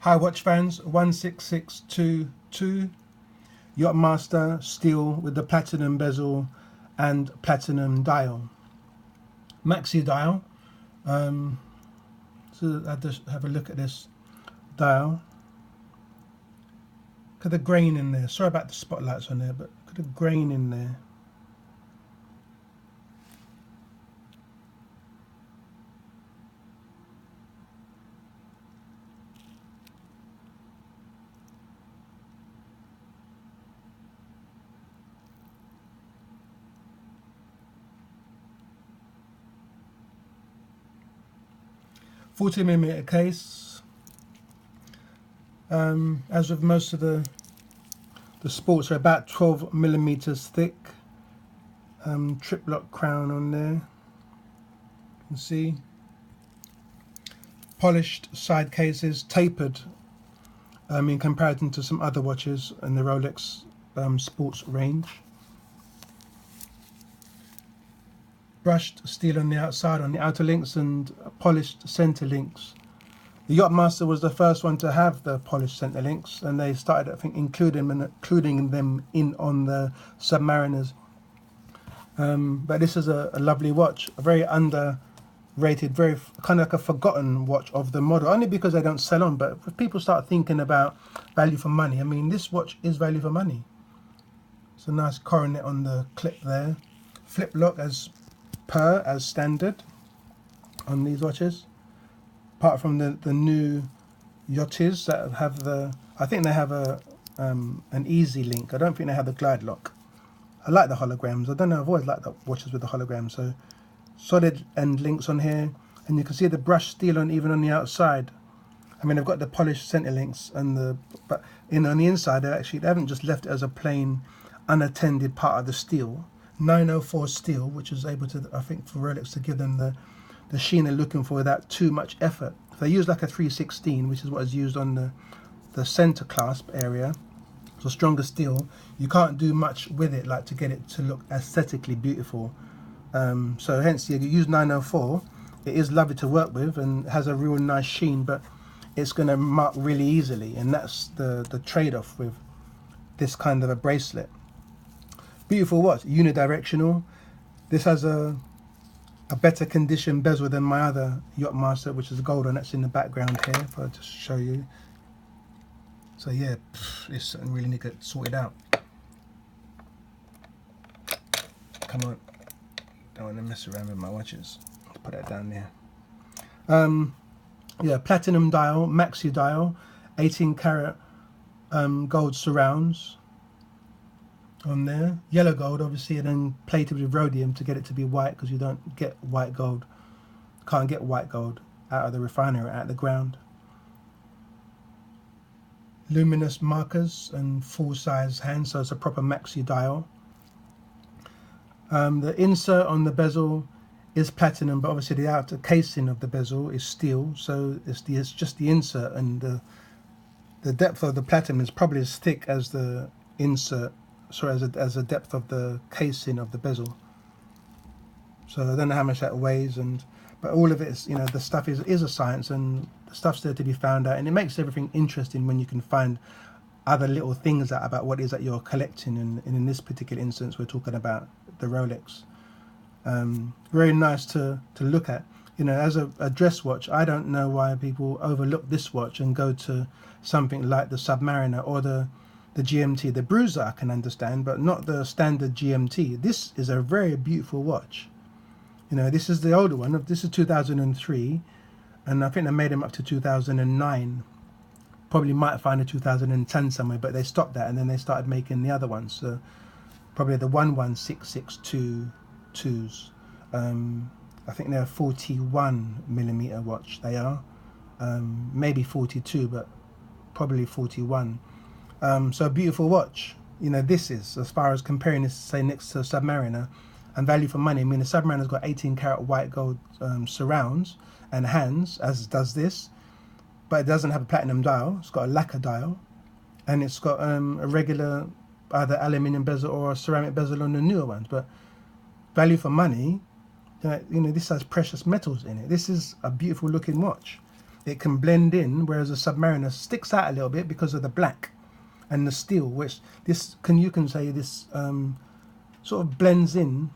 Hi watch fans, 16622 YachMaster steel with the platinum bezel and platinum dial. Maxi dial. So I'll just have a look at this dial. Look at the grain in there. Sorry about the spotlights on there, but look at the grain in there. $40mm case. As with most of the sports, are about 12mm thick. Trip lock crown on there. You can see. Polished side cases, tapered in comparison to some other watches in the Rolex sports range. Brushed steel on the outside, on the outer links, and polished center links. The YachMaster was the first one to have the polished center links, and they started, I think, including them in on the Submariners. But this is a lovely watch, a very underrated, very kind of like a forgotten watch of the model, only because they don't sell on. But if people start thinking about value for money, I mean, this watch is value for money. It's a nice coronet on the clip there. Flip lock as standard on these watches, apart from the new Yachts that have I think they have an easy link. I don't think they have the glide lock. I like the holograms. I don't know, I've always liked the watches with the holograms. So solid end links on here, and you can see the brushed steel on even on the outside. I mean, they've got the polished center links, and but on the inside they haven't just left it as a plain unattended part of the steel. 904 steel, which is able to, I think, for Rolex to give them the sheen they're looking for without too much effort. If they use like a 316, which is what is used on the center clasp area, so stronger steel, you can't do much with it like to get it to look aesthetically beautiful. So hence you use 904. It is lovely to work with and has a real nice sheen, but it's going to mark really easily, and that's the trade-off with this kind of a bracelet. Beautiful watch, unidirectional. This has a better condition bezel than my other YachMaster, which is gold, and that's in the background here, if I just show you. So yeah, this really need to get sorted out. Come on, don't want to mess around with my watches. Let's put that down there. Yeah, platinum dial, maxi dial, 18 karat gold surrounds on there, yellow gold obviously, and then plated with rhodium to get it to be white, because you don't get white gold, can't get white gold out of the refinery, out of the ground. Luminous markers and full size hands, so it's a proper maxi dial. The insert on the bezel is platinum, but obviously the outer casing of the bezel is steel, so it's just the insert, and the depth of the platinum is probably as thick as the insert, sorry, as the depth of the casing of the bezel. So I don't know how much that weighs, but all of it is, the stuff is a science, and the stuff's there to be found out, and it makes everything interesting when you can find other little things out about what it is that you're collecting, and in this particular instance we're talking about the Rolex. Very nice to look at. As a dress watch, I don't know why people overlook this watch and go to something like the Submariner or the GMT. The Bruiser I can understand, but not the standard GMT. This is a very beautiful watch. This is the older one. This is 2003, and I think they made them up to 2009. Probably might find a 2010 somewhere, but they stopped that, and then they started making the other ones. So probably the 11662s. I think they're a 41mm watch. They are maybe 42, but probably 41. So a beautiful watch. This is, as far as comparing this, say, next to Submariner and value for money. I mean, the Submariner's got 18 karat white gold surrounds and hands, as does this, but it doesn't have a platinum dial. It's got a lacquer dial, and it's got a regular either aluminium bezel or a ceramic bezel on the newer ones. But value for money, this has precious metals in it. This is a beautiful looking watch. it can blend in, whereas a Submariner sticks out a little bit because of the black and the steel, which you can say this sort of blends in.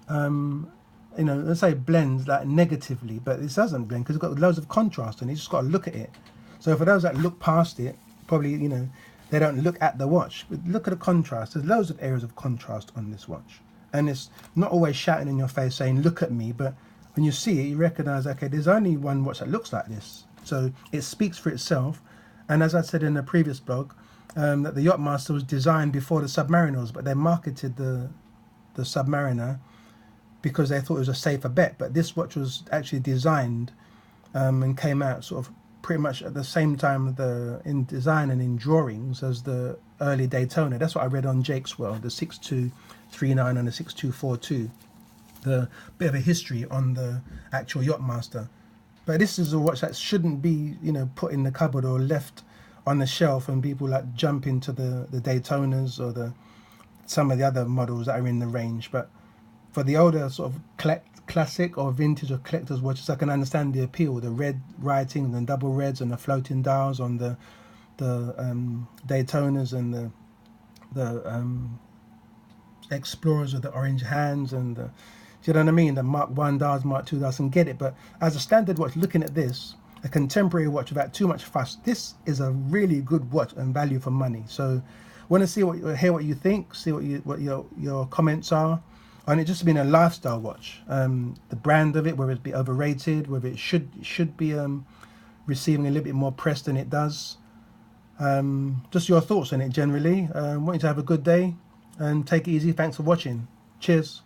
You know, let's say blends like negatively, but it doesn't blend because it's got loads of contrast, and you just got to look at it. So for those that look past it, probably, you know, they don't look at the watch, but look at the contrast. There's loads of areas of contrast on this watch, and it's not always shouting in your face saying look at me, but when you see it, you recognize, okay, there's only one watch that looks like this. So it speaks for itself. And as I said in a previous blog, that the YachMaster was designed before the Submariners, but they marketed the Submariner because they thought it was a safer bet. But this watch was actually designed and came out sort of pretty much at the same time in design and in drawings as the early Daytona. That's what I read on Jake's World, the 6239 and the 6242. The bit of a history on the actual YachMaster. But this is a watch that shouldn't be, you know, put in the cupboard or left on the shelf and people like jump into the Daytonas or some of the other models that are in the range. But for the older sort of classic or vintage or collector's watches, I can understand the appeal. The red writing and double reds and the floating dials on the Daytonas and the Explorers with the orange hands and the, you know what I mean, the Mark 1 dials, Mark 2 dials, and get it. But as a standard watch, looking at this, a contemporary watch without too much fuss, this is a really good watch and value for money. So want to hear what you think, see what your comments are on it. Just being a lifestyle watch, the brand of it, whether it be overrated, whether it should be receiving a little bit more press than it does. Just your thoughts on it generally. Want you to have a good day and take it easy. Thanks for watching. Cheers.